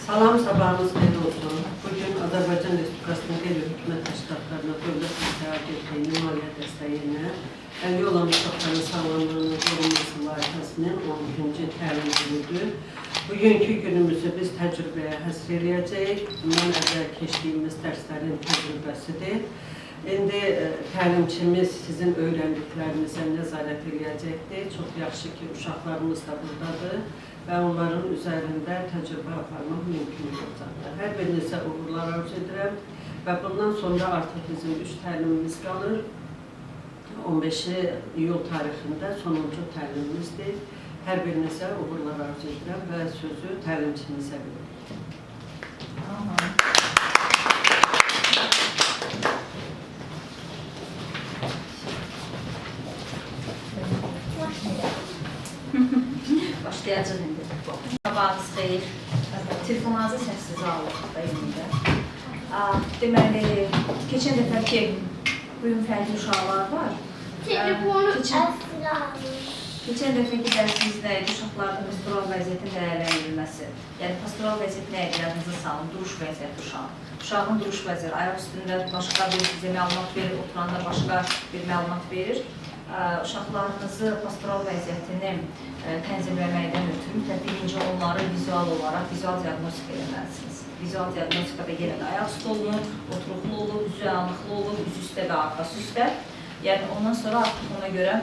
Salam, sabahınız xeyir olsun. Bugün Azərbaycan Respublikasının qeyri-hökumət təşkilatlarına dövlət müstəqil etdiyi maliyyə dəstəyinə əldə olan uşaqların sağlamlığının qorunması layihəsinin 12-ci təlim günüdür. Bugünkü günümüzü biz təcrübəyə həsr eləyəcəyik. Bundan əvvəl keçdiyimiz dərslərin təcrübəsidir. İndi təlimçimiz sizin öyrəndiklərinizə nəzarət eləyəcəkdir. Çox yaxşı ki, uşaqlarımız da buradadır və onların üzərində təcrübə aparmaq mümkün olacaqdır. Hər birinizə uğurlar arzu edirəm və bundan sonra artıq bizim 3 təlimimiz qalır. 15 iyul tarixində sonuncu təlimimizdir. Hər birinizə uğurlar arzu edirəm və sözü təlimçimizə verirəm. Başlayacaq indi. Sabahınız xeyir. Telefonunuzu səssiz alıq da indi. Deməli, keçən dəfəki bugün fərqli uşaqlar var. Keçən dəfəki dərsimizdə uşaqlarda pastoral vəziyyətin dəyərləndirilməsi. Yəni, pastoral vəziyyət nə edir? Yadınıza salın, duruş vəziyyəti uşağın. Uşağın duruş vəziyyəti, ayaq üstündə başqa bir sizə məlumat verir, oturanda başqa bir məlumat verir. Uşaqlarınızı pastoral vəziyyətini tənzimləməkdən ötürü birinci onları vizual olaraq vizual diaqnostika eləməlisiniz. Vizual diaqnostikada yenə də ayaq üstü olunur, oturuqlu olur, üzü yanıqlı olur, üzü üstə və arxası üstə. Yəni, ondan sonra artıq ona görə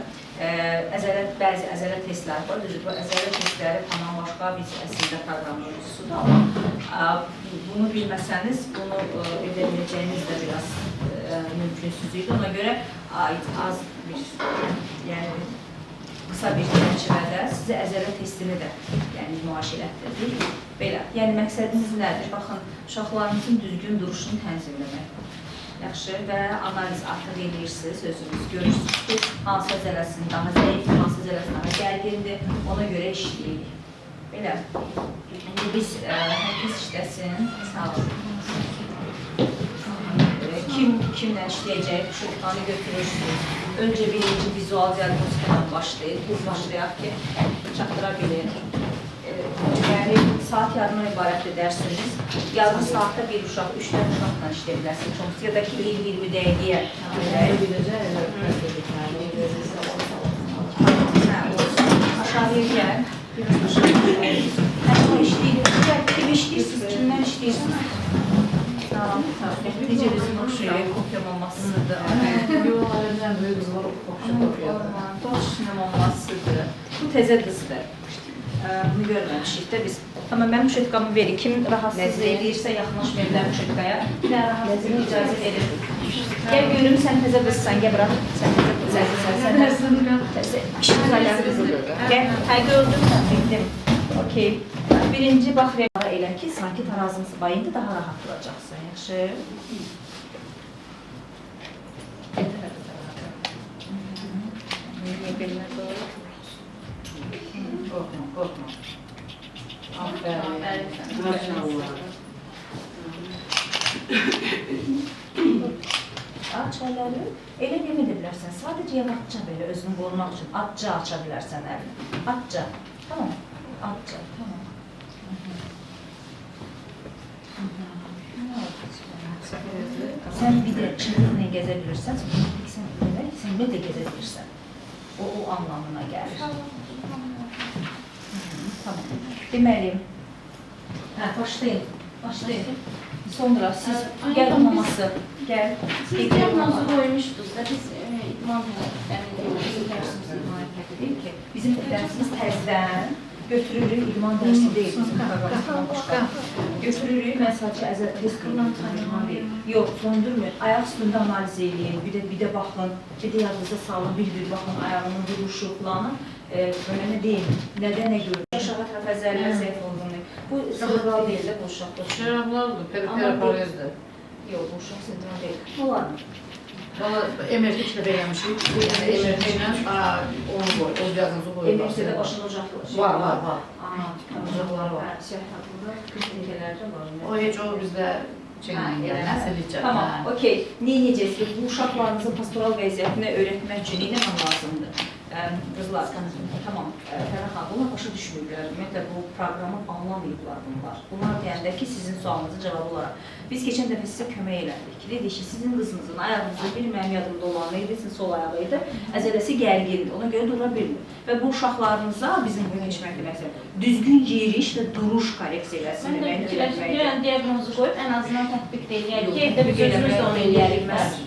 bəzi əzələ testləri var. Bu əzələ testləri tamam başqa bir əslində proqramlayıcısıdır. Amma bunu bilməsəniz, bunu edə biləcəyiniz də biraz mümkünsüz idi. Ona görə az bir, yəni qısa bir çərçivədə sizə əzələ testini də nümayiş elətdirdik. Belə, yəni məqsədiniz nədir? Baxın, uşaqlarınızın düzgün duruşunu tənzimləmək. Yaxşı və analiz artıq eləyirsiniz, özünüz görürsünüz ki, hansı əzələsin daha zəif, hansı əzələsin daha gərgindir, ona görə işləyirik. Belə, indi biz hər kəs işləsin, sağ olun. Kimlə işləyəcək, şurtmanı götürürsünüz. Öncə birinci vizual diaqnostikadan başlayın, başlayaq ki, çatdıra bilir. Deməli, saat yarımdan ibarətdir dərsiniz. Yarım saatda bir uşaq, 3 dənə uşaqla işləyə bilərsiniz. Ya da ki, 20 dəqiqəyə. Aşağıya gəl. Hətta işləyirsiniz. Kim işləyirsiniz, kimdən işləyirsiniz? Necə bizim oxşayıb, oxuyamamasıdır. Yox, aləmdən böyük qızlar oxşayıb. Oxşayamamasıdır. Bu təzə qızdır. Bunu görməmişik də biz. Tamam, mən müşetqamı verin. Kim rahatsız edirsə, yaxınlaşmaya bilər müşetqaya. Bir də rahatsız icazə verir. Gəl görüm, sən təzə qızsan, gəl bırak. Sən təzə qızsan. İşimiz ailəsi qızıdır. Gəl, gördüm sən, bildim. Okey. Birinci, bax, elə ki, sanki tarazınız bayında daha rahat duracaqsın. Yaxşı. Niyə bilmək doğru? Qorxma, qorxma. Aferin. Maşallah. Aç əlləri, elə demək edə bilərsən. Sadəcə yavaşca belə özünü qorumaq üçün atca aça bilərsən əlini. Atca, tamam. Atca, tamam. Sən bir də çimdiklə gəzə bilirsən, sən bir də gəzə bilirsən. O anlamına gəlir. Tamam. Deməli, başlayın. Sonra siz gəl maması, gəl. Diaqnozu qoymuşdunuz da biz bizim dərsimiz təzdən götürürük, idman dərsi deyil. Götürürük, mən sadəcə testlə tanımayım. Yox, söndürmür. Ayaq üstündə analiz edin, bir də baxın, bir də yadınıza salın, bir baxın ayağının duruşu falan. Önəmli deyil. Nədə nə görür? Aşağı tərəf əzələ zəif olduğunu. Bu sendral deyil də bu uşaqda. Şərablardır, periparezdir. Yox, bu uşaq sendral deyil. Olarmı? Valla MRT içində beğenmişik. MRT ilə onu qoy, o diaqnozu qoyur. MRT-də başında ocaqlar. Var. Ocaqları var. Səhətində klinikələrdə var. O heç o bizdə nəsilcə. Tamam, okey. Neyəcəksiniz? Bu uşaqlarınızın pastoral vəziyyətini öyrətmək üçün nə lazımdır? qızlar, tamam, Fərəx xanım, bunlar başa düşmürlər. Ümumiyyətlə, bu proqramı anlamayıblar bunlar. Bunlar deyəndə ki, sizin sualınızın cavabı olaraq. Biz keçən dəfə sizə kömək elədik. Dedik ki, sizin qızınızın ayağınızı bilməyəm yadımda olan idi, sizin sol ayağı idi, əzələsi gərgindir, ona görə dura bilmir. Və bu uşaqlarınıza bizim bu keçmək deməkdir. Düzgün yeriş və duruş korreksiya eləsin deməkdir. Diaqnozu qoyub ən azından tətbiq eləyək ki, evdə bir gözümüz də onu eləyərik.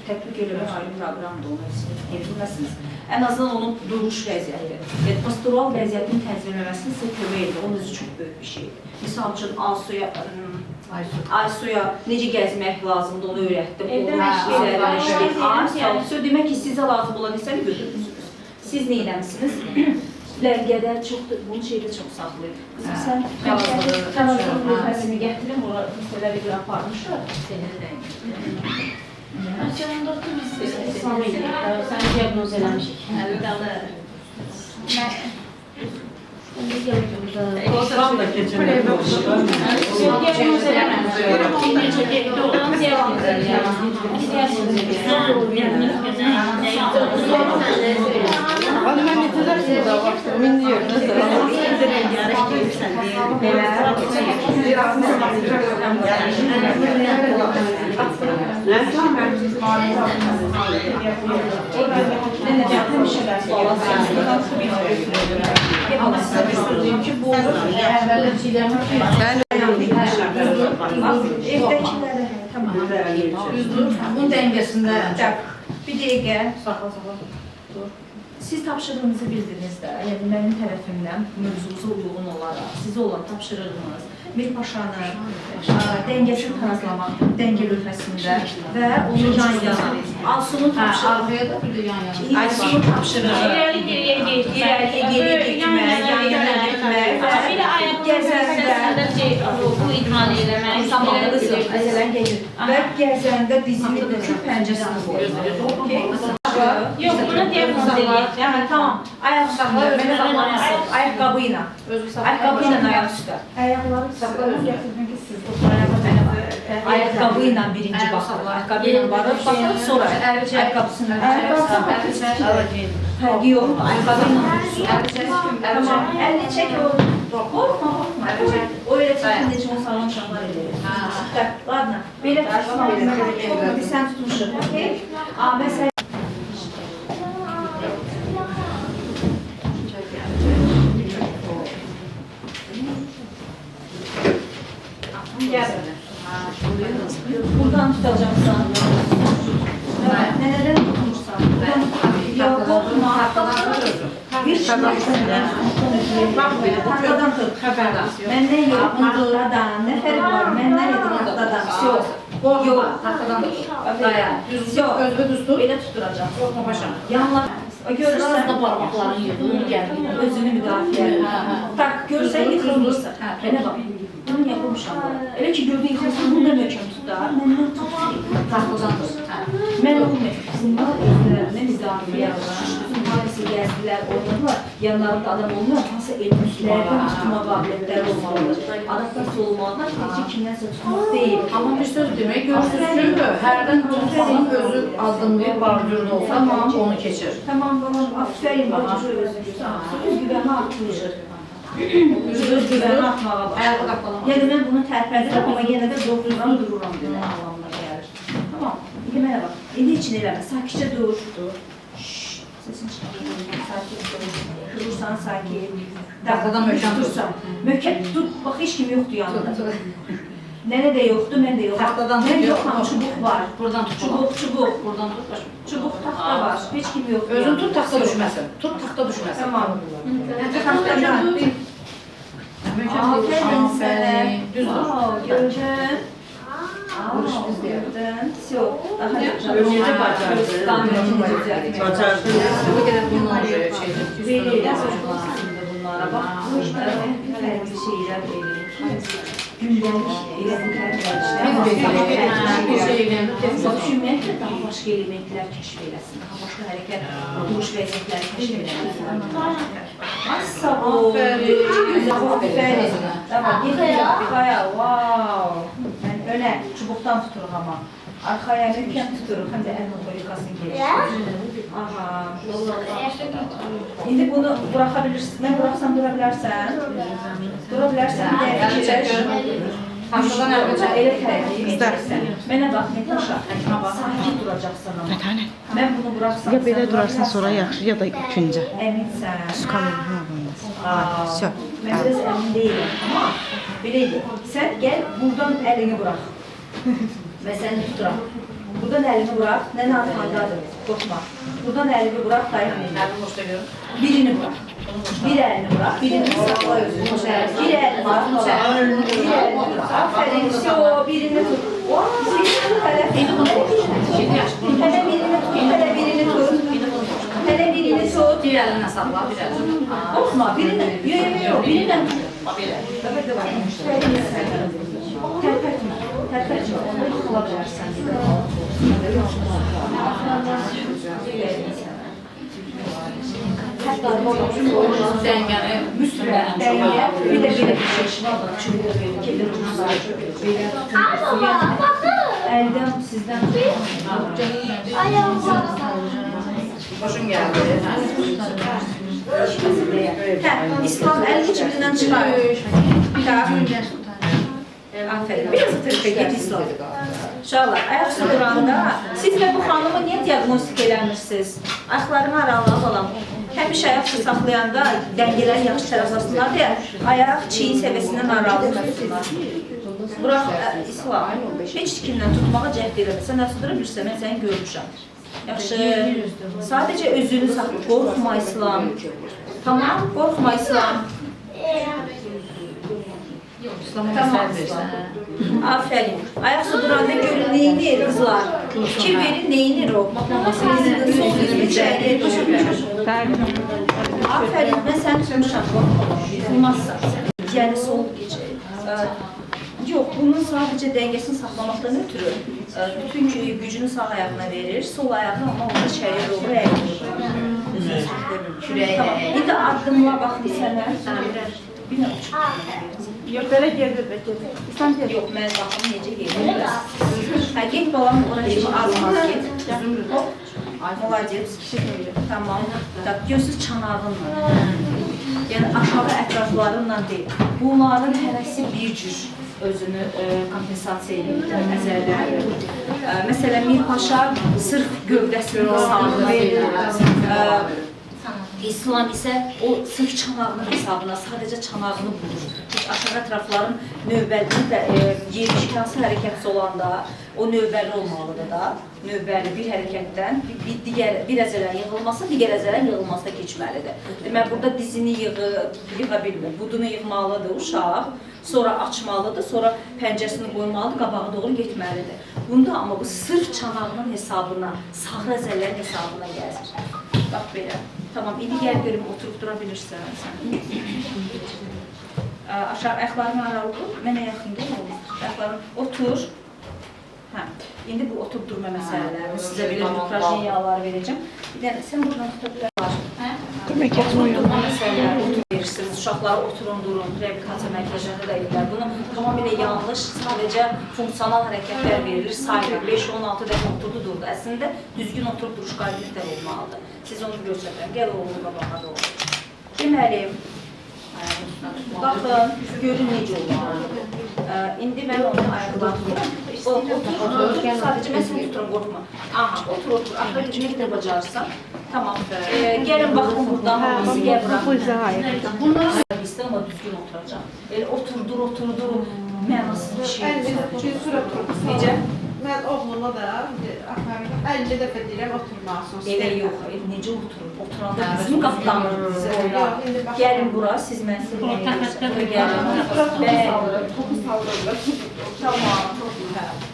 Tətbiq eləmək ayrı proqramdır, onu siz bilməsiniz. Ən azından onun duruş vəziyyəti, yəni postural vəziyyətin tənzimləməsini sizə kömək edir. Onun özü çox böyük bir şeydir. Misal üçün, Aysuya necə gəzmək lazımdır, onu öyrətdim. Demək ki, sizə lazım olan hissəni götürmüsünüz. Siz nə eləmişsiniz? Ləngədə çoxdur, bunu şeydə çox saxlayın. Qızım, sən tənazılıq lüfəsini gətirin, bura məsələ bir aparmışıq. Aşağıdan doktor biz İslam'a gidiyoruz. Sen diagnoz eləmişik. Osman da geçen hafta Diagnoz eləməmişik. Doğrudan diagnoz Hanım ben bitirirsin daha baktım. Min diyorum. Bunun dengesinde. Bir dəqiqə. Siz tapşırığınızı bildiniz də, yəni mənim tərəfimdən mövzumuza uyğun olaraq sizə olan tapşırığınız Mirpaşanı dəngəsiz tarazlamaq, dəngə lövhəsində və onun yan-yana, Aysunun tapşırığı, irəliyə geri getmək, yan-yana getmək və gəzəndə bu idman eləmək. və gəzəndə dizini büküb pəncəsini qoymaq. Yox, buna diagnoz eləyək. Yəni, tamam, ayaq saxlayın, mənə saxlamasın, ayaqqabı ilə. Ayaqqabı ilə ayaq üstə. Ayaqları saxlayın, gətirin ki, siz bu ayaqqabı ilə birinci baxın. Ayaqqabı ilə varıb, baxın, sonra ayaqqabısını fərqi yoxdur, ayaqqabı ilə tamam, əlini çək, qorxma, o elə çəkin, necə onu sağlam uşaqlar eləyir. Ladna, belə tutma, biz sən tutmuşuq, okey? Məsələn, buradan tutacaqsan, nədən tutmuşsan, yox, qorxma, bir taxtadan tut, məndən yox, taxtadan, nə fərq var, məndən edin taxtadan, yox, taxtadan tut, dayan, Özünü düzdur. belə tutturacaq, Korkma paşam. yanlar, görürsən, parmakların yığılır, gəlir. özünü müdafiə, tak, görürsən, yıxılmışsın, belə bax. Bunu yapılmışam. Elə ki, gördüyün yıxılsın, bunu da möhkəm tut da, məndən tut. Taxtadan tut. Mən olmuyor. Bunlar özlərinə müdafiə var. Hansı gəzdilər, oynadılar. Yanlarında adam olmuyor, hansı elmliklərdən tutma qabiliyyətləri olmalıdır. Adaptasiya olmalıdır, təkcə kimdənsə tutmaq deyil. Amma bir söz demək, görürsünüz ki, hərdən tutmanın özü azdımlayıb, bardürdə olsa, onu keçir. Tamam, tamam, aferin bacı, özü güvəni artırır. Öz güvəni atmağa başlayır. Ayağı qapalı. Yəni, mən bunu tərpədirəm, amma yenə də doğrudan dururam demək anlamına gəlir. Tamam, indi mənə bax, indi için eləmə, sakitcə dur. Sesin çıxarır, sakit dur. Durursan, sakit. Taxtadan möhkəm dursan. Möhkəm tut, bax, heç kim yoxdur yanında. Nənə də yoxdur, mən də yoxdur. Taxtadan tut, mən yoxam, çubuq var. Buradan tut. Çubuq. Buradan tut başım. Çubuq taxta var, heç kim yoxdur. Özün tut, taxta düşməsin. Tut, taxta düşməsin. Tamam. Taxtadan tut. Aferin sənə. Düzdür. Gördün. Gördün. Daha Necə bacardın? Bacardın. Bu qədər bunlar şeydir. bunlara bax. Bu işlərə fərqli şeylər verir. Gündəlik düşünməyək də daha başqa elementlər kəşf eləsin, daha başqa hərəkət, duruş vəziyyətləri kəşf eləsin. Sağ ol. Aferin. Tamam, yeter arxaya. Wow. Mən önə çubuqdan tuturuq amma. Arxaya möhkəm tuturuq, həm də əl motorikasını gelişdirir. Aha. İndi bunu buraxa bilirsiniz. Mən buraxsam dura bilərsən. Dura bilərsən. Haşadan əvvəlcə elə tərəfliyim edirsən. Mənə bax, Netaşa, sakit duracaqsan ama. Mən bunu buraxsam... Ya belə durarsan sonra yaxşı, ya da ikincə. Əminsən. Skamerə olmaz. Sö. Mən biraz əmin deyiləm, amma beləydi. Sən gəl, buradan əlini burax. Mən səni tuturam. Buradan əlini burax, nənə arxandadır, qorxma. Buradan əlini burax, dayanmayın. Birini burax. Bir əlini burax, birini saxla özünü. Bir əlini burax, bir əlini burax. Aferin, birini tut. Birini tut, hələ birini tut. Hələ birini tut, hələ birini tut. Hələ birini tut. Bir əlinə saxla, bir əlinə. Qorxma, birini, yox, birindən tut. Tərpətmə, tərpətmə. Onu yıxıla bilərsən. Dəngəni müstəqil. Dəngə, bir də belə bir şey. Əldən, sizdən. Xoşum gəldi. İslam əl cibindən çıxar. Aferin. Biraz tırpə get İslam. Uşaqlar, ayaq üstə duranda siz və bu xanımı niyə diaqnostik eləmirsiniz? Ayaqlarını aralığa alalım. Həmişə ayaq üstə saxlayanda dəngələri yaxşı tərəflasınlar deyə ayaq çiyin səviyyəsindən aralı tutsunlar. Burax, İslam, heç kimdən tutmağa cəhd eləməsən, nəsə dura bilirsən, mən səni görmüşəm. Yaxşı, sadəcə özünü saxla, qorxma İslam. Tamam, qorxma İslam. Tamam, İslam. Aferin. Ayaqsa duranda görün neyinir qızlar? Kim verir neyinir o? Aferin, mən səni tutmuşam. Olmazsa sən. Yəni sol gecə. Yox, bunun sadəcə dəngəsini saxlamaqdan ötürü bütün gücünü sağ ayağına verir, sol ayağını ama orada içəriyə doğru əyilir. Tamam, bir də addımla baxın sənə. Bir nə uçur? Yox, belə gedir, gedir. Yox, mən baxım necə gedir. Get balam, oraya kimi az-az get. Hop, molodец. Tamam, görsüz çanağınla. Yəni aşağı ətraflarınla deyil. Bunların hərəsi bir cür özünü kompensasiya edir, əzərlər. Məsələn, Mir Paşa sırf gövdəsinin sağlığı verir. İslam isə o sırf çanağının hesabına, sadəcə çanağını bulur. Heç aşağı ətrafların növbəli də yerişkansı hərəkətsi olanda o növbəli olmalıdır da. Növbəli bir hərəkətdən bir əzələrin yığılması, digər əzələrin yığılması da keçməlidir. Demək, burada dizini yığa bilmir, budunu yığmalıdır uşaq, sonra açmalıdır, sonra pəncəsini qoymalıdır, qabağa doğru getməlidir. Bunda amma bu sırf çanağının hesabına, sağ əzələrin hesabına gəzir. Bax belə. Tamam, indi gəl görüm, oturub dura bilirsən sən. Aşağı, ayaqlarını aralıqdır, mənə yaxın deyil mi? Ayaqlarını otur. İndi bu oturub durma məsələlərini, sizə belə nütrajeniyalar verəcəm. Bir də sən buradan tuta bilərsən. Oturub durma məsələlərini oturub verirsiniz. Uşaqları oturun, durun, reabilitasiya mərkəzlərində də edirlər. Bunu tamamilə yanlış, sadəcə funksional hərəkətlər verilir, sayılır. 5-16 dəfə oturdu, durdu. Əslində, düzgün oturub duruş qabiliyyətlər olmalıdır. Siz onu göstərirəm. Gəl oğlu qabağa doğru. Deməli, baxın, görün necə olmalıdır. İndi mən onun ayaqlarını otur, sadəcə mən səni tuturam, qorxma. Aha, otur, axırı nə qədər bacarırsan. Tamam, gəlin baxın buradan, hamısı gəl bırak. Bunlar istəyəm, amma düzgün oturacaq. Elə oturdur, mənasız bir şey. Necə? Mən oğluma da 50 dəfə deyirəm oturmasın. Elə yox, necə oturur? Oturanda bizim qaplanır, bizi oynar. Gəlin bura, siz mən sizə gəlin. Tamam,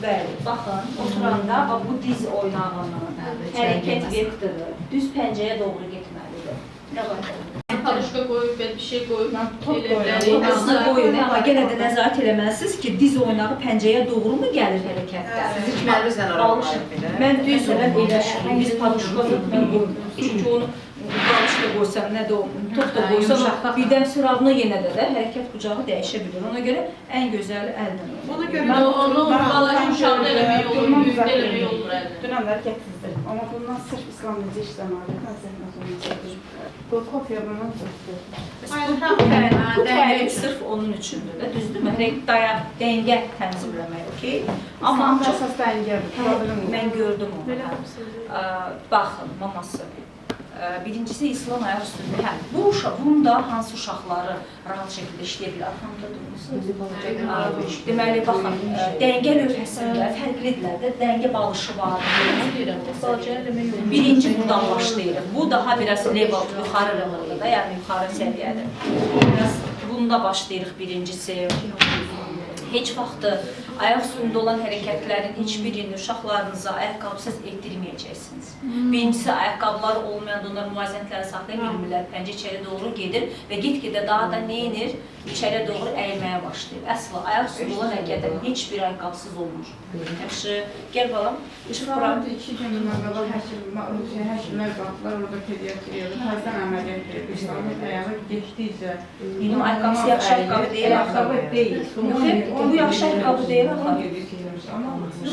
bəli. Baxın, oturanda bu diz oynağının hərəkət vektoru düz pəncəyə doğru getməlidir. Nə var? Parışka koyup, bir şey koyup, Aslında qoyun, amma yenə də nəzarət eləməlisiniz ki, diz oynağı pəncəyə doğru mu gəlir hərəkətdə? siz içməlinizlə Mən düz elə eləşirim. Biz parışka mən qoymuyoruz. Çünki onu qalışma da qoysam, nə də o top da qoysam, birdən sıravına yenə də hərəkət bucağı dəyişə bilir. Ona görə ən gözəli əldən olur. Ona görə Onu balaca uşaqda eləmək olur, böyükdə eləmək olur əldən. dünən hərəkətsizdir. Amma bundan sırf İslam necə işləməli, həzrət olacaqdır. Bu kopya bundan çoxdur. Bu təlim sırf onun üçündür də, düzdürmü? Dəngə tənzimləmək, okey? Amma əsas dəngədir, problem olur. mən gördüm onu. Baxın, maması. Birincisi İslam ayaq üstündə. Hə, bunun da hansı uşaqları rahat şəkildə işləyə bilər? Arxamda durmuşsunuz. Deməli, baxın, dəngə lövhəsində fərqlidirlər də, dəngə balışı var. Birinci buradan başlayırıq. Bu daha biraz level yuxarı leveldir da, yəni yuxarı səviyyədir. Biraz bunda başlayırıq birincisi. Heç vaxtı ayaq üstündə olan hərəkətlərin heç birini uşaqlarınıza ayaqqabısız etdirməyəcəksiniz. Birincisi, ayaqqabıları olmayan onlar müvazinətləri saxlaya bilmirlər, pəncə içəri doğru gedir və get-gedə daha da nə edir? İçəriyə doğru əyilməyə başlayır. Əsla ayaq üstündə olan hərəkətlərin heç bir ayaqqabısız olmur. Yaxşı, gəl balam. Şuramda 2 gün bundan qabaq həkimlər qaldılar, orada pediatriyalı, təzdən əməliyyat verir. İslamın ayağı getdikcə. Benim ayaqqabısı yaxşı ayaqqabı deyil. Ayaqqabı deyil. Bu yaxşı ayaqqabı deyil axı.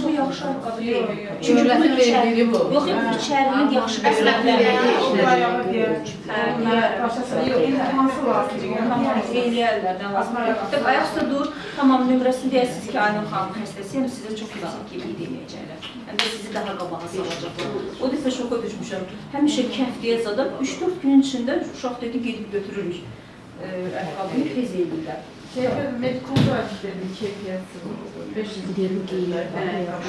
Bu yaxşı ayaqqabı deyil. Çünki bunun içərini, yox, içərinin yaxşı göstərlər. Eləyərlər, nə lazım. Ayaq üstə dur, tamam, nömrəsini deyəsiniz ki, Aynur xanım xəstəsiyəm, sizə çox yüksək kimi deməyəcəklər. Həm də sizi daha qabağa salacaqlar. O dəfə şoka düşmüşəm. Həmişə kəfdiyə zadam, 3-4 gün içində uşaq dedi, gedib götürürük. Ayaqqabını tez eləyirlər. Medikonda açdırdı, keyfiyyətsiz oldu. 500 geri geyirlər.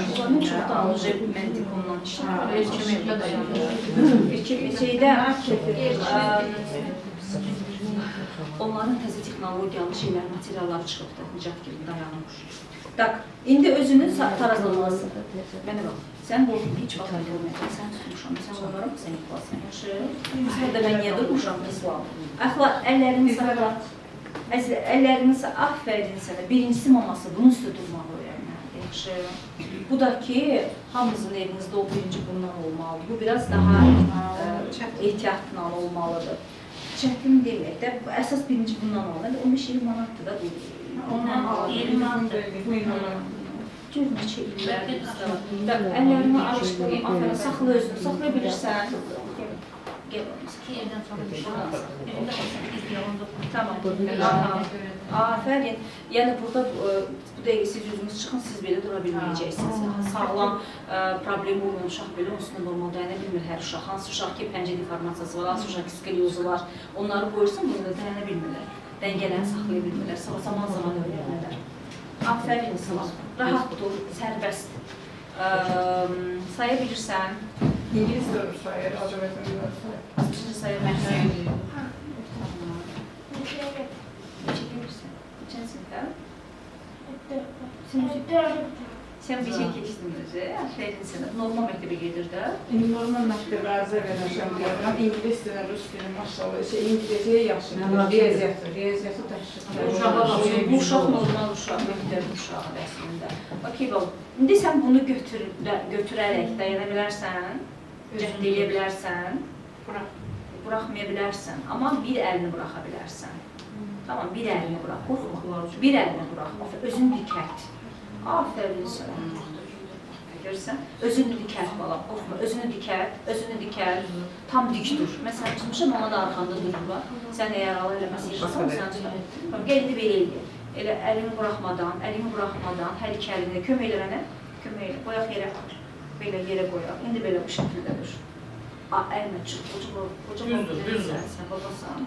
Bunların çox da alıcı məntiqondan işləyir. Şeydə, onların təzə texnologiyalı şeylər, materiallar çıxıbdır, nicət kimi dayanmış. Tak, indi özünü tarazlamalısın. Mənə bax, sən bu heç vaxt görməyəcəksən, sən tutmuşam, sən onlara sən yıxılasın, yaxşı? Sən də mən niyə durmuşam, İslam? Əxla, əllərini saxla. Əlləriniz aferin sənə. Birincisi maması, bunun üstə durmaq öyrənməlidir, yaxşı? Bu da ki, hamımızın evinizdə o birinci bundan olmalıdır. Bu biraz daha ehtiyatla olmalıdır. Çətin deyək də, əsas birinci bundan olmalıdır. 15-20 manatdır da bu. 20 manatdır. Gör neçə illərdir bizdə var. Əllərini alışdırayım, aferin, saxla özünü, saxlaya bilirsən. Gel Tamam. Aferin. Yəni burada bu dəqiqə siz üzünüz çıxın, siz belə dura bilməyəcəksiniz. Sağlam problemi olmayan uşaq belə onsuz normal dayana bilmir hər uşaq. Hansı uşaq ki, pəncə deformasiyası var, hansı uşaq ki, skoliozu var. Onları qoyursun, burada dayana bilmirlər. Dəngələrini saxlaya bilmirlər, zaman öyrənirlər. Aferin sana. Rahat dur, sərbəst. Saya bilirsən. İngilis durur sayır, Azərbaycan durur sayır. Azərbaycan sayır məhsəl. Neçə bilirsən? Neçən sinifdə? Sən bir şey keçdin özü, aferin sənə. Normal məktəbə gedir də. İndi normal məktəbə ərzə verəcəm deyirəm. İngilis dilən, rus dilən, maşallah. İngilizcəyə yaxşıdır. Riyaziyyatı təşkil. Bu uşaq normal uşaq, məktəb uşağı əslində. Okey, bal. İndi sən bunu götürərək dayana bilərsən, cəhd edə bilərsən, buraxmaya bilərsən, amma bir əlini buraxa bilərsən. Tamam, bir əlini burax, qorxma. Bir əlini burax, özünü dikət. Aferin sənə. Görürsən? Özünü dikət balam, qorxma. Özünü dikət, tam dik dur. Mən səni tutmuşam, ona da arxanda dururlar. Sən əgər ala eləməsi yaşasan, sən tutar. Gəldi belə eləyir. Elə əlini buraxmadan, hər iki əlini kömək elə mənə. Kömək elə, qoyaq yerə. Belə yerə qoyaq. İndi belə bu şəkildə dur. Əlmə çıx, düzdür. Sən babasan.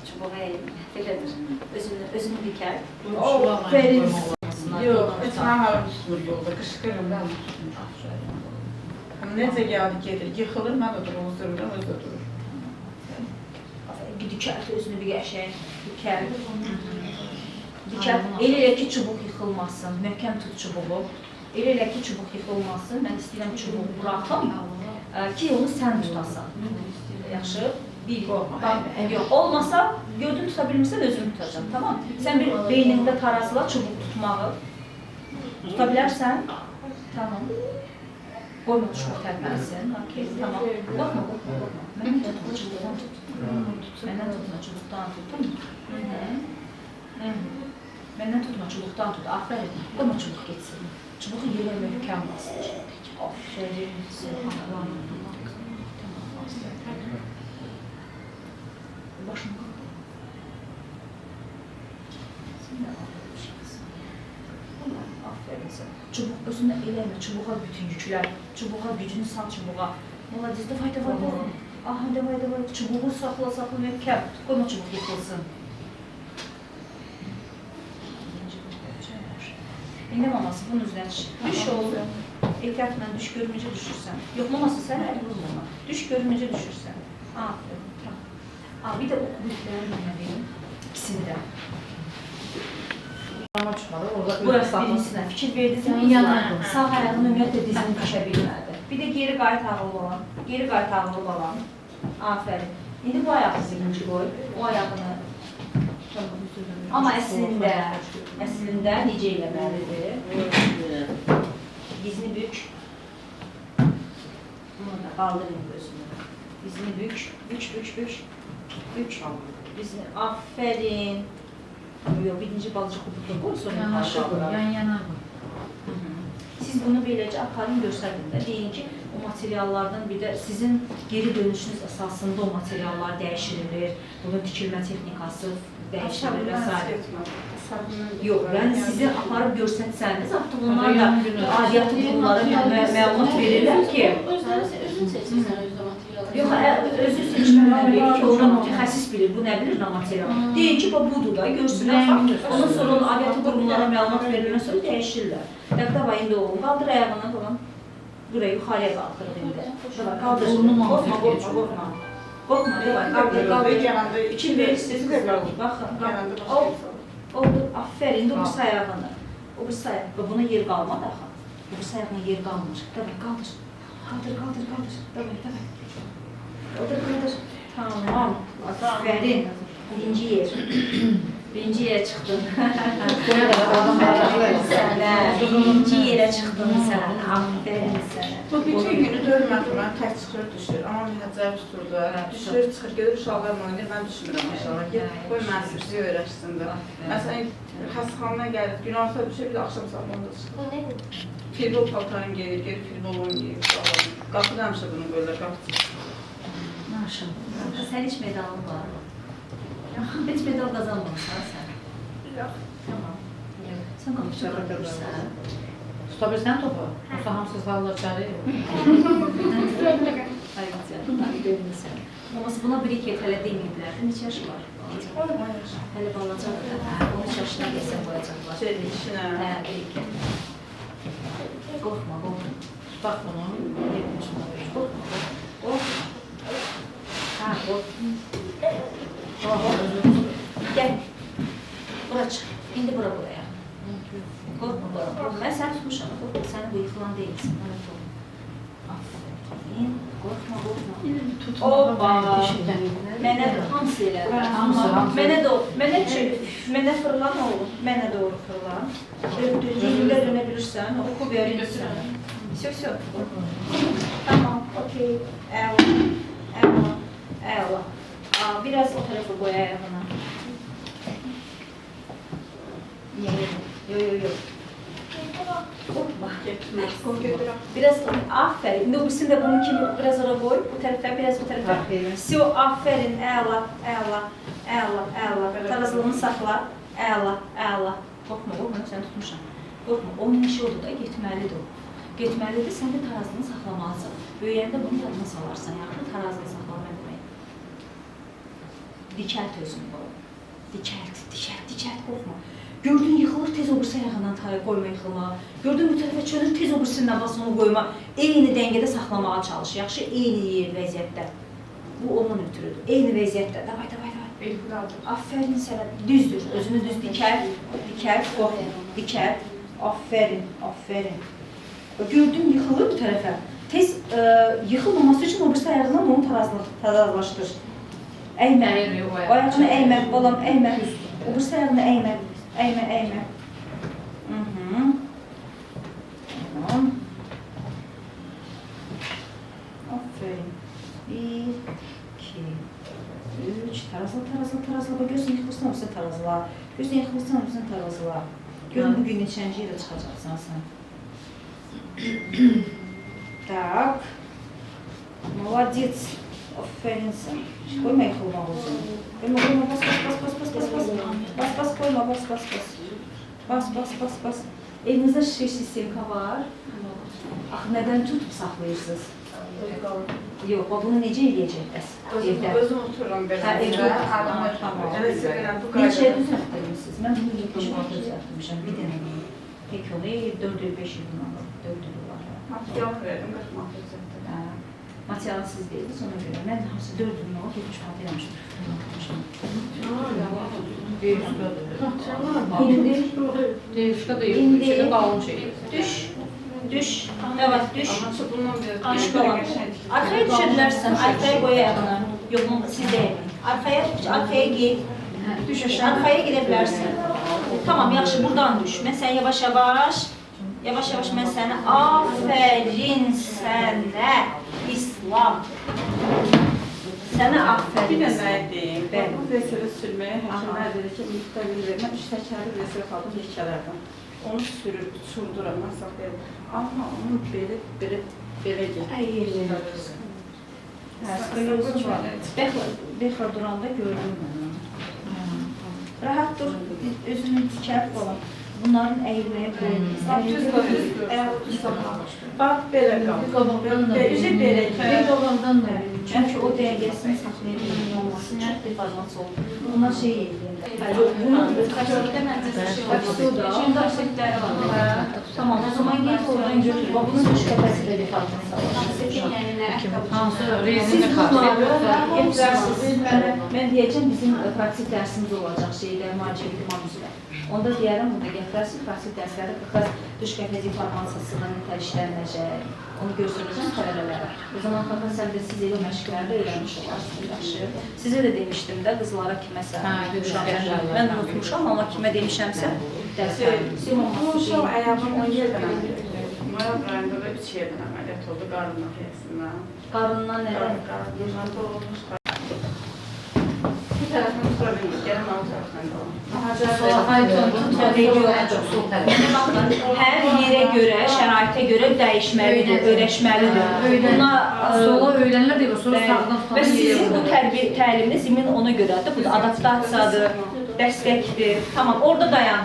Çubuğa əyilmə, belədir. Özünü dikər. Aferin. Yox, heç mən halım tutmur yolda, qışqırım. Necə gəldi, gedir, yıxılır, mən də duruldururam, öz də durur. Dikər, özünü bir qəşək, dikər. Elə elə ki, çubuq yıxılmasın, möhkəm tut çubuğu. Elə elə ki, çubuq yıxılmasın, mən istəyirəm çubuğu buraxım ki, onu sən tutasan. Yaxşı? Yox, olmasa, gördün tuta bilmirsən, özünü tutacaq, tamam? Sən bir beynində tarazla çubuq tutmağı tuta bilərsən? Tamam. Qoyma düşmə tərpənsin. Okey, tamam. Qorxma, qorxma, qorxma. Məndən tutma, çubuqdan tut. Məndən tutma, çubuqdan tut. Məndən tutma, çubuqdan tut. Aferin. Qoyma çubuq geçsin. Çubuğu yerə möhkəm basdır. Aferin. Tamam, aferin. Başını qaldır. Sən nə qalmışsın? Aferin sən. Çubuq özündə eləmə, çubuğa bütün yüklər. Çubuğa gücünü sal çubuğa. Moladiz, davay, davay, davay. Aha, davay, davay. Çubuğu saxla, saxla, möhkəm. Qoyma çubuq yıxılsın. İndi maması bunun üzrə düş olur. Ehtiyatla düş, görməcə düşürsən. Yox, maması sən əli vurma. Düş, görməcə düşürsən. Aferin, tamam. Bir də o büyüklərin mənə verin. İkisini də. Ama çıxmadı, orada Burası birincisinə fikir verdiniz. Sağ ayağını ümumiyyətlə dizini düşə bilmədi. Bir də geri qayıt ağırlı olan. Geri qayıt ağırlı olan. Aferin. İndi bu ayağı birinci qoy. O ayağını. Amma əslində necə eləməlidir? Dizini bük. Bunu da qaldırın gözünü. Dizini bük. Bük. Dizini. Aferin. Yox, birinci balıcı kubukla qoy, sonra yan-yana. Siz bunu beləcə aparın, göstərin də. Deyin ki, o materiallardan bir də sizin geri dönüşünüz əsasında o materiallar dəyişirilir. Bunun tikilmə texnikası dəyişirilir və s. Yox, yəni sizin aparıb göstərsəniz, artıq onlar da adiyyatı qurumlara məlumat verirlər ki, Özün seçirsən özdə materialı. yox, özü seçmələr verir ki, ona mütəxəssis bilir, bu nə bilir, nə material. Deyir ki, budur da, görsünlər, ondan sonra onun adiyyatı qurumlara məlumat veriləndən sonra dəyişirlər. Davay, indi oğlum, qaldır ayağını falan, buraya yuxarıya qaldır indi. Qaldır, qorxma. Qorxma, qaldır. İki verirsiniz, baxın, oldu, aferin, indi o birisi ayağını. O birisi ayağını, buna yer qalmadı axı. O birisi ayağına yer qalmış. Davay, qaldır. Davay. Qaldır. Tamam, aferin. Birinci yerə çıxdın. Birinci yerə çıxdın sən, aferin sənə. Bu bütün günü dörməkdir, mən tək çıxır, düşür. Amma məhəccəb tuturdu. Düşür, çıxır, gedir, uşaqlarla oynayır, mən düşmürəm aşağı. Qoy mən sizi öyrəşsin də. Məsələn, xəstəxanaya gəlir, gün orta düşür, bir də axşam saat 10-da çıxır. Filbol paltarın gelir, filbol oynayır, uşaqlarla. Qapıda həmişə bunu böyle qapıcı. Maşallah. Sən heç medalın var mı? Heç medal qazanmamışsan sən? Yox. Tamam. Sən qapıcı qapırsan. Tuta bilsən topu? Yoxsa hamısız qalırlar çarı? Ay, görünürsən. Maması buna briket hələ deməyiblər. Neçə yaşı var? Hələ balacadır. 13 yaşına gəlsə qoyacaqlar. İşinə. Briket. Qorxma. Tutaq bunu. Gəl. Bura çıx. İndi bura buraya. Qorxma. Mən səni tutmuşam. Qorxma. Sən bu yıxılan deyilsin. Aferin. Qorxma. Hoppa. Mənə də hamısı elədi. Mənə fırlan oğlum. Mənə doğru fırlan. Düzgünlə dönə bilirsən. Oku verin sənə. Все. Tamam. Okey. Əla. Biraz o tərəfə qoy ayağına. Yox. Hoppa. Biraz aferin. İndi öbürsünü də bunun kimi biraz ora qoy. Bu tərəfə, biraz bu tərəfə. Все, aferin. Əla. Tarazlığını saxla. Əla. Qorxma, sən tutmuşam. Qorxma, onun işi odur da, getməlidir o. Getməlidir, sən də tarazlığını saxlamalısan. Böyüyəndə bunu yadına salarsan, yaxşı tarazlığını saxlamaq demək. Dikəlt özünü qoy. Dikəlt, qorxma. Gördün yıxılır, tez o birisi ayağından qoyma yıxılma. Gördün bu tərəfə çönür, tez o birisindən bas onu qoyma. Eyni dəngədə saxlamağa çalış, yaxşı, eyni vəziyyətdə. Bu ondan ötürüdür, eyni vəziyyətdə. Davay. Aferin sənə, düzdür, özünü düz dikəlt, qorxma, dikəlt. Aferin. Gördün yıxılır bu tərəfə. Tez yıxılmaması üçün o birisi ayağından onu tarazlaşdır. Əymə, ayağını əymə, balam əymə. O birisi ayağını əymə. Tamam. tarazla. Gözün yıxılırsan olsa tarazla. Gözün yıxılırsan olsa tarazla. Görün bugün neçənci ilə çıxacaqsan sən. Tak. Молодец. Aferin sən. Koyma yıxılmaq olsun. Koyma, bas. Bas, koyma, bas. Elinizdə şişir sistemka var. Axı, nədən tutub saxlayırsınız? Yox, bunu necə eləyəcək bəs? Özüm otururum belə. Tamam. Neçəyə düzəltdirmişsiniz? Mən bunu yıxılmaq düzəltdirmişəm. Bir dənə pek onu 4 il, 5 il bundan 4 il var. Material verdim, 40 manat düzəltdim. Materialı siz deyirsiniz, ona görə. Mən hamısı 4 il nə olub, 70 manat eləmişim. Devşika da yok. İçinde balon şeyi. Düş. Evet, düş. Bundan biraz Düş balam. Arkaya düşə bilərsən, arkaya qoy ayağını. Yox, siz deyil. Arkaya git. Düş aşağı. Arkaya gedə bilərsən. Tamam, yaxşı, buradan düş. Mən səni yavaş-yavaş mən səni aferin sənə İslam. Sənə Bir aferin. də nə deyim? Bu vesile sürməyə həkimlər dedi ki, müstəqil vermə, 3 təkərli vesile qaldım yekələrdən. Onu sürür, uçurduram, məsəl deyil. Amma onu belə gedir. Bexla duranda gördüm mən. Rahat dur, özünü dikər falan. Bunların əyilməyə Bax, belə qalır. Belə Babamdan da. Çünki o dəqiqəsini saxlaya bilmək olması çox deformasyon olur. Bunlar şey eləyirlər. Bunun kaçırda Tamam, o zaman git oradan götür. Bunun üç qəbəsi də deformasyon olur. Hansı Siz rezini bunları kaldı? getirsiniz. Mən deyəcəm, bizim praktik dərsimiz olacaq şeydə, müalicə idman üzrə. Onda deyərəm, burada gətirərsin, praktik dərslərdə qıqaz dış qəfəz informasiyasının nətər işlənəcək, onu göstərəcəm tələbələrə. O zaman sən də siz elə məşqlərdə öyrənmiş olarsınız, yaxşı. Sizə də demişdim də, qızlara kiməsə, mən unutmuşam, amma kimə demişəmsə, dərslərimiz. Bu uşaq ayağım 10 yerdən əməliyyat oldu. Noyabr ayında da 3 yerdən əməliyyat oldu, qarnına təsindən. Qarından nədən? Qarnından doğulmuş. Bir tərəfini tutura bildik, gələn o tərəfini də olmuş. Hər yerə görə, şəraitə görə dəyişməlidir, öyrəşməlidir. Sola öğlenler de var, sonra sağdan Və sizin bu təliminiz imin ona görədir. Bu da adaptasiyadır, dəstəkdir. Tamam, orada dayan.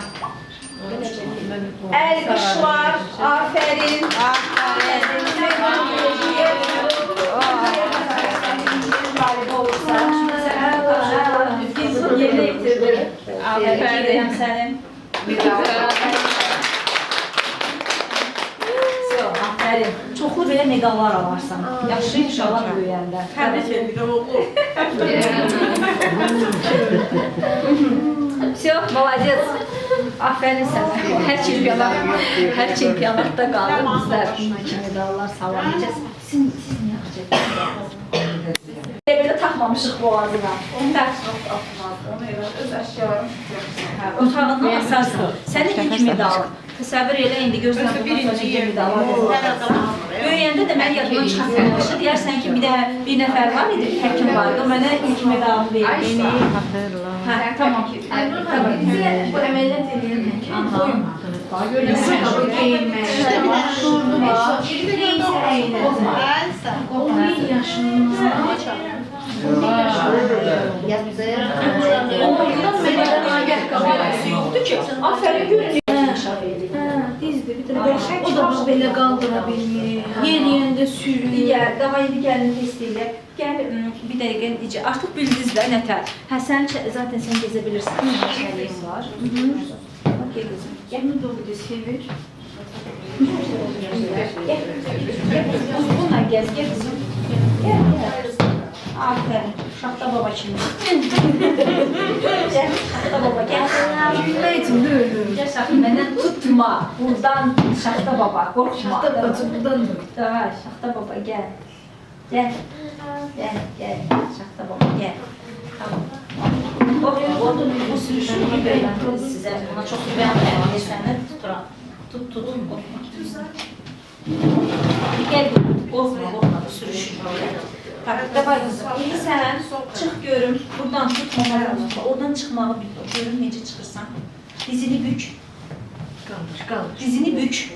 Əlqışlar, afərin. Yerine yitirdim. Aferin sənin. Aferin. Çoxlu belə medallar alarsan. Yaxşı inşallah böyüyəndə. Təbrik edirəm oğlum. Все, молодец. Aferin sənə. Hər çempionatda qaldı bizlər. Medallar sağlamayacağız. Siz niyə axacaqsınız? Belə taxmamışıq boğazına. Onu da Onu elə öz əşyalarım otağından asarsan. Sənin ilk medalın. Təsəvvür elə indi gözlə bundan sonra ilk medallar. Böyüyəndə də mən yadımdan çıxartmamışdı. Deyərsən ki, bir nəfər var idi, həkim vardı. O mənə ilk medalını vermişdi. Hə, tamam. Bu əməliyyat edən həkim doymadı. Daha görürsən, bu geyinməyə var, durdu var. Neysə əylədi. 11 yaşından Ondan məndən agah qabarası yoxdur ki, aferin görün. Dizdir, bir dənə o da belə qaldıra bilmir. Yeriyəndə sürür. Digər, daha indi gəlin test ilə. Gəl, bir dəqiqə necə, artıq bildiniz də nətər. Hə, sən zaten sən gezə bilirsən. Şəliyin var. Okey qızım. Gəl, Bunu da sevir. gəl. Bununla gəz, gəl qızım. Gəl. Aferin. Şaxta baba kimi. Gəl, şaxta baba, gəl. Gülmək üçün də ölür. Gəl, şaxta, məndən tutma. Buradan şaxta baba, qorxma. Buradan dur. Davay, şaxta baba, gəl. Gəl. Gəl. Şaxta baba, gəl. Tamam. Bu sürüşünü bir beğendim sizə. Ona çox beğendim. Səni tuturam. Tut. Gəl, qorxma, bu sürüşünü. Davay qızım, indi sən çıx görüm, buradan tutmamaq olmaz. Oradan çıxmağı bil, görüm necə çıxırsan. Dizini bük. Dizini bük.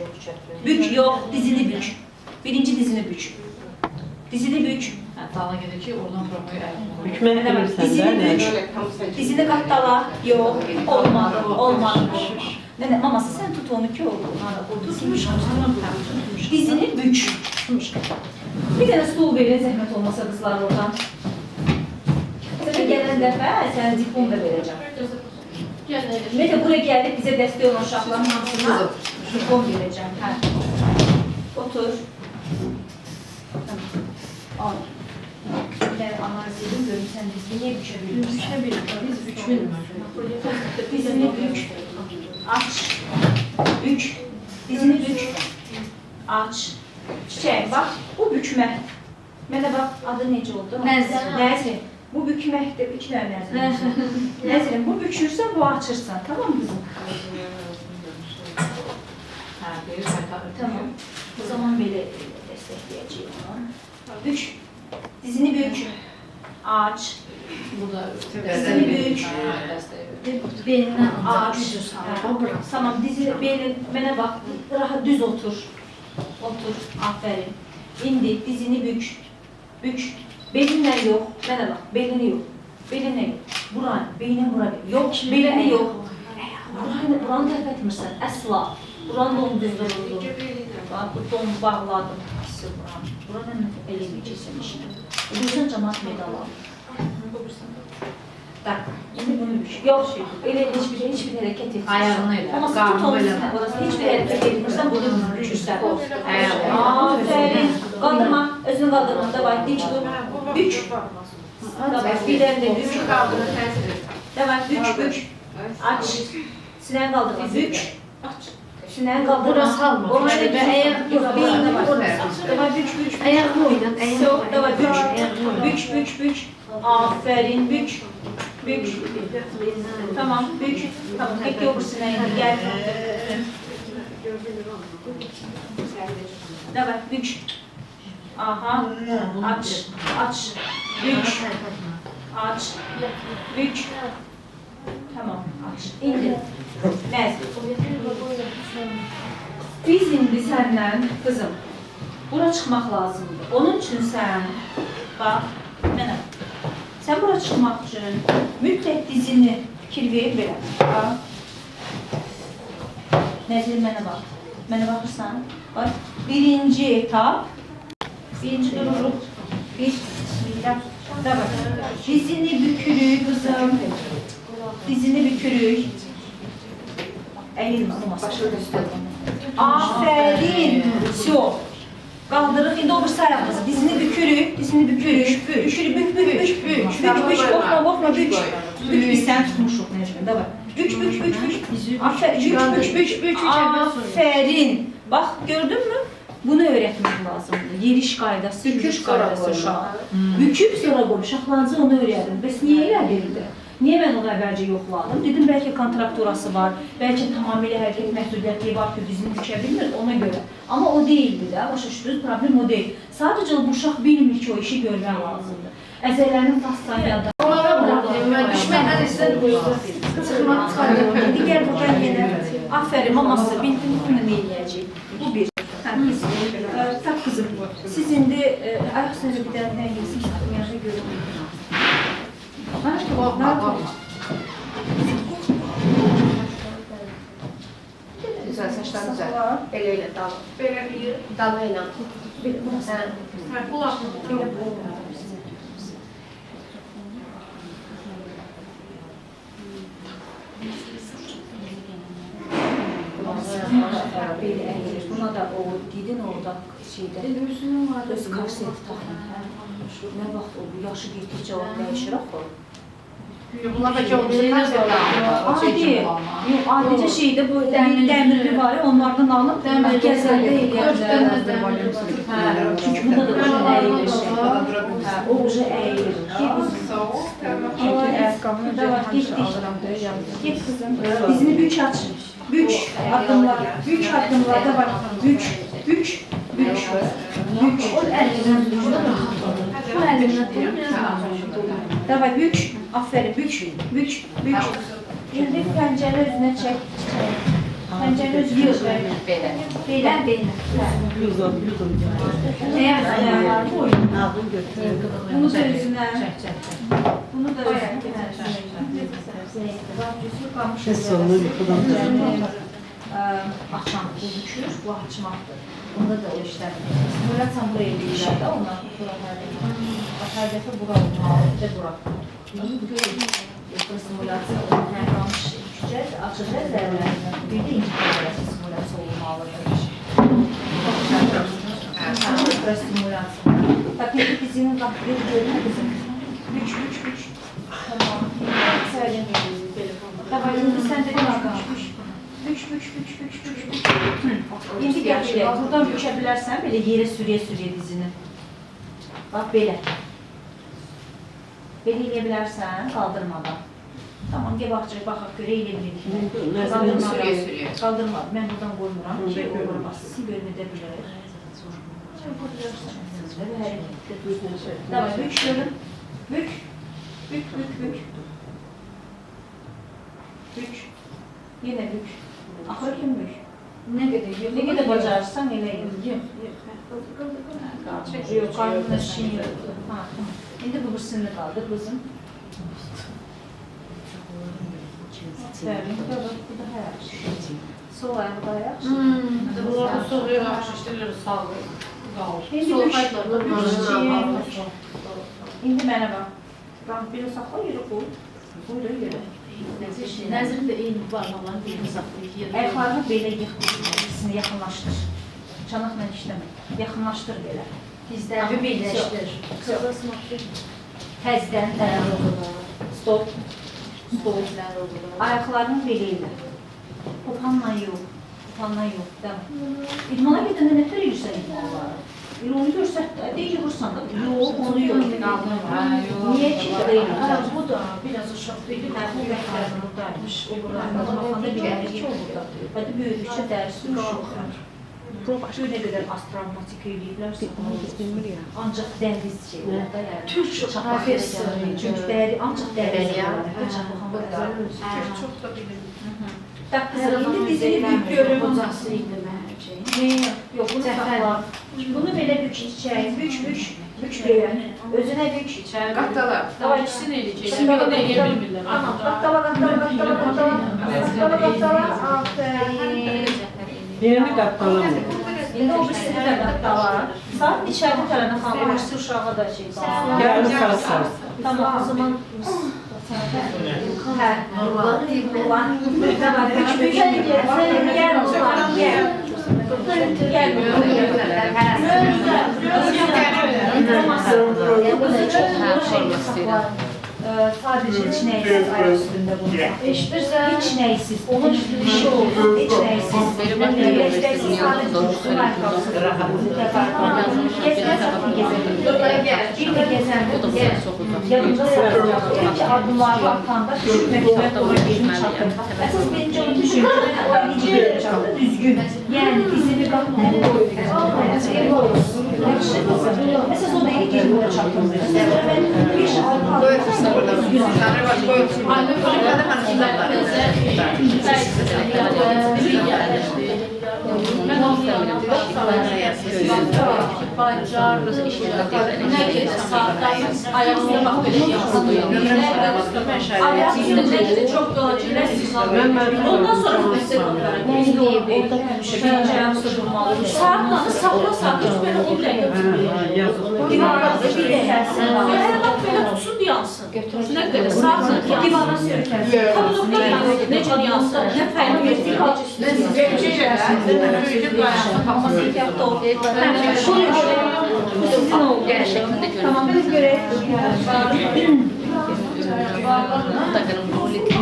Bük, yox, dizini bük. Birinci dizini bük. Dizini bük. Dala gelir ki oradan buraya Hükmet bilirsən də, Dizini nə? bük. Dizini qatdala. Yox, olmadı, olmadı. Nene, maması sen tut onu ki oldu. Tutmuş. Dizini bük. Bir tane stol verin zəhmət olmasa qızlar oradan. Sənə gələn dəfə sənə diplom da verəcəm. Ümumiyyətlə, buraya gəlib bizə dəstək olan uşaqların hamısına diplom verəcəm. Hə. Otur. Al. Bir dənə analiz edin, görün sən dizini niyə bükə bilmirsən? Bükə bilmirəm. Biz bük bilmirəm. Dizini bük. Aç. Bük. Dizini bük. Aç. Çiçək, bax, bu bükmək. Mənə bax, adı necə oldu? Nəzir. Nəzir. Bu bükməkdir, iki dənə nəzir. Nəzirim, bu bükürsən, bu açırsan. Tamam mı qızım? Hə, verirsən. Tamam. O zaman belə dəstəkləyəcəyim onu. Bük. Dizini bük. Aç. Burada Dizini bük. Belindən Aç. gücü sağlam. Tamam, dizi, belin, mənə bax, rahat düz otur. Otur, aferin. İndi dizini bük. Bük. Belinlə yox, mənə bax, belini yox. Belinlə yox. Buranı, beynin bura gel. Yox, belini yox. Buranı tərəf etmirsən, əsla. Buranı da onu düzdürüldü. Bax, bu don bağladım. Pisi buranı. Buranı eləyəcəksən işini. Dursan cəmat medal al. Tak, indi bunu bük. Yox, elə hiçbir hərəkət etmirsən. Ayağını elə, Ama tut qarnını onu eləmə. sinə, orası hiçbir hərəkət etmirsən, bunu bükürsən. Ayağını. Aferin. Qaldırma, özünü qaldırma, davay, dik dur. Bük. Davay, bir dənə də bük. Davay, bük, bük. Aç. Sinəni qaldır, bük. Sinəni qaldır. Burası qalma. Oraya da Və ayaq beynini var. Davay, bük, bük. Ayağını oynat, ayağını Soğuk, davay, bük. Ayağını oynat. Bük, bük, bük. Aferin, bük. Bük. Tamam, bük. Tamam, tek yok sinəni, gel. Davay, bük. Aha, aç, aç, bük. Aç, bük. Tamam, aç. İndir. Nəzir. Biz indi səndən, qızım, bura çıxmaq lazımdır. Onun üçün sən, bax, mənə, sən bura çıxmaq üçün mütləq dizini fikir ver belə. Bax. Nəzir, mənə bax. Mənə baxırsan, bax. Birinci etap, birinci dururuq. Bir, da bax. Dizini bükürük, qızım. Dizini bükürük. Əyilmə, olmaz. Aferin. Sio. Qaldırıq, indi o birisi ayağımızı. Dizini bükürük, dizini bükürük. Bükürük, bük, bük, bük, bük. Bük, bük, qorxma, qorxma, bük. Bük, biz sən tutmuşuq, Necmi, davay. Bük, bük, bük, bük. Aferin, bük, bük, bük. Aferin. Bax, gördün mü? Bunu öyrətmək lazımdır. Yeriş qaydası, yürüyüş qaydası uşağa. Büküb sonra qoy, uşaqlarınızı onu öyrədin. Bəs niyə elə verildi? Niyə mən onu əvvəlcə yoxladım? Dedim, bəlkə kontrakturası var, bəlkə tamamilə hərəkət məhdudiyyətliyi var ki, dizini bükə bilmir, ona görə. Amma o deyildi də, başa düşdünüz, problem o deyil. Sadəcə bu uşaq bilmir ki, o işi görmək lazımdır. Əzələrin tassan yada. Onlara bırakıyorum. Ben düşməkdən istəyirəm. Çıxmaq çıxardım. İndi gəl buradan yenə. Aferin, maması, bintin eləyəcək. Bu bir. Tak kızım, siz indi ayaq sözü bir dənə nəyinizi yaxşı görün. Güzel, saçlar güzel. Eliyle dal. Dalıyla. Buna da o dedin orada şeydə öz karseti taxın. Nə vaxt o yaşı getdikcə o dəyişir axı. Bunlar da çok bilmez Adi, adicə şeydə bu dəmirli var ya, onlardan alıb gəzəldə eləyəndə. Çünki bunda da ucu əyilir şey. O ucu əyilir. Git kızım. Dizini bük aç. Bük adımlar. Bük adımlarda var. Bük. Bük. Bük. Bük. O əlindən rahat olur. Müəllimlə biraz Davay, bük. Aferin, bük. Bük. İndi pəncəni özünə çək. Pəncəni özünə çək. Belə. Belə. Yüzüm. Ne yapacağım? Bunu da özünə. Bunu da özünə. Ses sonunu yuxudan Açan, bu bükür, bu açmaqdır. Bunda da o işlər. Simulasiya buraya eləyirlər də onlar. Hər dəfə bura olmalı, bir də bura. Simulasiya olmalı. Küçək, açacaq zərlərindən. Bir də inci simulasiya olmalıdır. Burası simulasiya. Bak, indi bizim qapıyı görmə bizim. Bük. Tamam. Söyləyəm. Davay, indi sən də bük. Bük. İndi gəl belə, buradan bükə bilərsən, belə yerə sürüyə dizini. Bax, belə. Belə eləyə bilərsən, qaldırmadan. Tamam, gəl baxaq, görə eləyirik. Qaldırmadan, mən buradan qoymuram ki, o vurmasın, görmədə bilir. Davay, bük görün. Bük. Yenə bük. Axır kim bük? Nə qədər bacarırsan elə yox. Yox, qarnına şiyin yox. İndi bu birisini qaldır qızım. Bəli, bu da hər şey. Sol ayağı da yaxşı. Bunlar sol yaxşı işlər sağ qalır. İndi mənə bax. Bax, bir saxla yeri qoy. Buyurun yerə. Nəzrin də eyni barmaqların birini saxlayır. Ayaqlarını belə yıx, ikisini yaxınlaşdır. Çanaqla işləmə. Yaxınlaşdır belə. Dizlərini birləşdir. Təzdən stop. Ayaqlarını belə elə. Qopanla yox. İdmana gedəndə nə tər edirsən idmanları? Onu görsət, deyəcək vursan da, yox, onu yox. Niyə ki? Bu da biraz uşaq deyil. Bu qəxtlərin oradaymış. O buradan baxanda bilərik ki, o burada. Hətta böyüdükcə dərsi uşaqlar. Şu nə qədər astravmatik eləyiblərsə, ancaq dəniz şeylərdə yəni. Türk professor. Çünki dəri, ancaq dəniz Əməliyyat. Çox da bilir. Bax, indi dizini büyük görürüm. Hocası idi mənim şey. Yox, bunu saxla. Bunu belə bük içəcək, bük belə. Özünə bük. Qatala. Davay ikisini eləyəcək. Bir də eləyə bilmirlər. Qatala. Aferin. Birini qatdalamır. İndi o birisini də qatdala. Saat içəri tərəfə xanım, birisi uşağa da şey qalsın. Yarım saat sarı. Tamam, o zaman... Hə, ulan. Sadece hiç neysiz ayak üstünde bulunacak. Hiç neysiz. Onun dişi olsun. Hiç neysiz. Sadece tutsun ayakkabısı rahat. Gezmez sakın gezelim. Bir de gezen yanında saklayacak. İlk adımlarla atanda düşürmek üzere doğru gelin çatır. Esas birinci onu düşünün. Birinci yere çatır. Düzgün. Yani dizini kapatın. Esas onu ilk yerine çatır. Bir şey aldı. Anne Afrika'da ayağına bak böyle yansıtıyor. Ayağında çok dolaşıyor. Ondan sonra saatlanı sakla böyle o bile götürüyor. Divana bir de her bak böyle tutsun bir yansın. Ne kadar saatlanı divana sürüken. Kabulukta yansın. Ne yansın? Ne fayda vertikal Tamam, biz görev.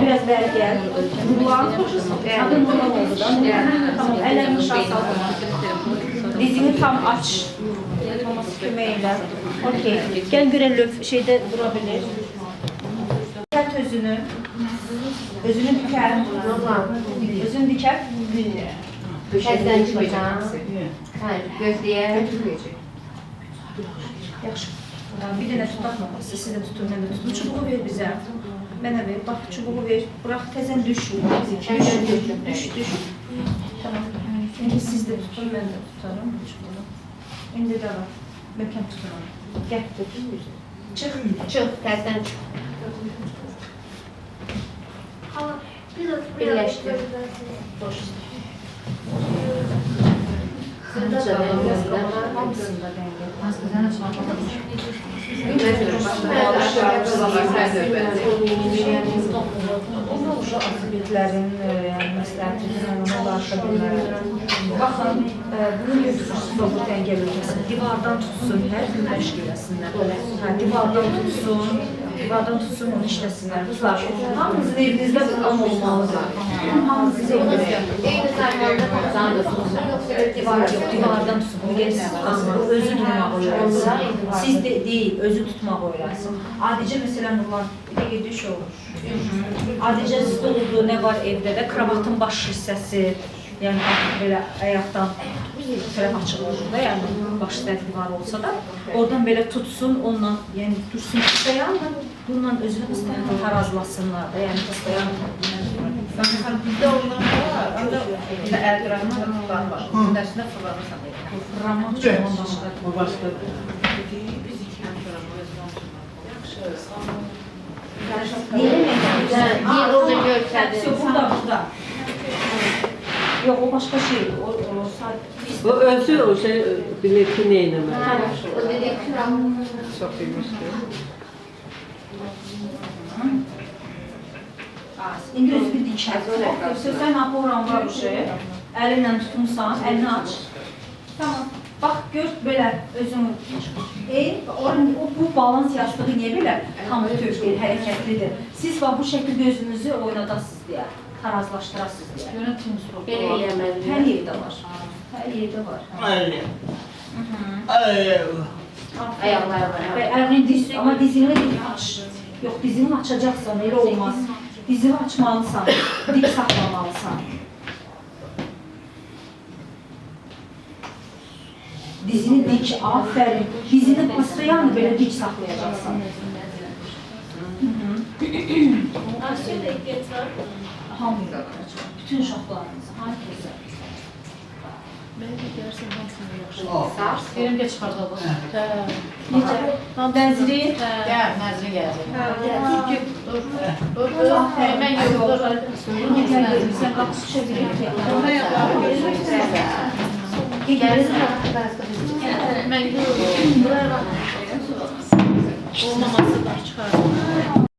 Biraz belge. Adım bulan oldu da. Tamam, ellerini şans aldım. Dizini tam aç. Yatmaması kömeğiyle. Okey. Gel görelim, şeyde durabilir. Dikkat özünü. Özünü diker. Özünü diker. Təzdən çıxacaq. Hə, gözləyə. Yaxşı. Bir dənə tutaq mı? Siz də tutun, mən də tutun. Çubuğu ver bizə. Mənə ver. Bax, çubuğu ver. Bırax, təzən düş. Düş. Tamam. İndi siz də tutun, mən də tutarım bu çubuğu. İndi də var. Möhkəm tuturam. Gəl, tut. Çıx. Çıx, təzdən çıx. Birləşdir. Boş. Hamısında Onda uşaq aktivitlərin, məsləhətinin ona qarşı bilmərəm. Baxın, bunu götürürsün, bu dəngə bölgəsini. Divardan tutsun, hər gün məşq eləsinlər. Divardan tutsun, onu işləsinlər. Qızlar, hamınızın evinizdə bu an olmalıdır. Hamınızın evinizdə. Eyni zamanda sana da tutsun, yoxsa Divardan tutsun, bu gəlsin, özü durmaq öyrənsin. Siz deyil, özü tutmaq öyrənsin. Adicə, məsələn, Nurman, bir də gediş olur. Adicə stoldur, nə var evdə də, kravatın baş hissəsi, yəni belə ayaqdan tərəf açıq olur da, yəni baş hissəsi var olsa da, oradan belə tutsun, onunla, yəni dursun istayan da, bununla özünü istayan da tarazlasınlar da, yəni istayan Bizdə ondan var, bizdə əldirəmə və tutar var. Dərsində fırlanırsan. fırlanmaq üçün ondan başqa. O başqa. Yer orada görsədir. Yox, burada. Yox, o başqa şeydir. O O özü o şey bilir ki ne eləməli. O dedik ki, Çox bilmişdir. İndi özü bir dikət. Sən aporan var o şey. Əlinlə tutmuşsan, əlini aç. Tamam. Bax, gör belə özünü. Bu balans yastığı niyə belə tam tövqir, hərəkətlidir? Siz bu şəkil gözünüzü oynadasınız deyə, tarazlaşdırasınız deyə. Yönetimiz bu. belə eləməlidir. Hər yerdə var. Hər yerdə var. Ayaqlar var. Və əlini diz, amma dizini aç. Yox, dizini açacaqsan, elə olmaz. Dizini açmalısan, dik saxlamalısan. Dizini dik, aferin. Dizini pastayanlı belə dik saxlayacaqsan. Asiya da ehtiyat var. Hamıya bütün uşaqlarınız, herkese. Mən də görürsən hamısını yaxşı. Sars. Deyirəm ki, çıxardaq. Necə? Nəzri? Gəl, nəzri gəlsin. Dur. Mən yoxdur. Sən qapısı çevirir ki. Mən yoxdur. Olmaması da çıxardım.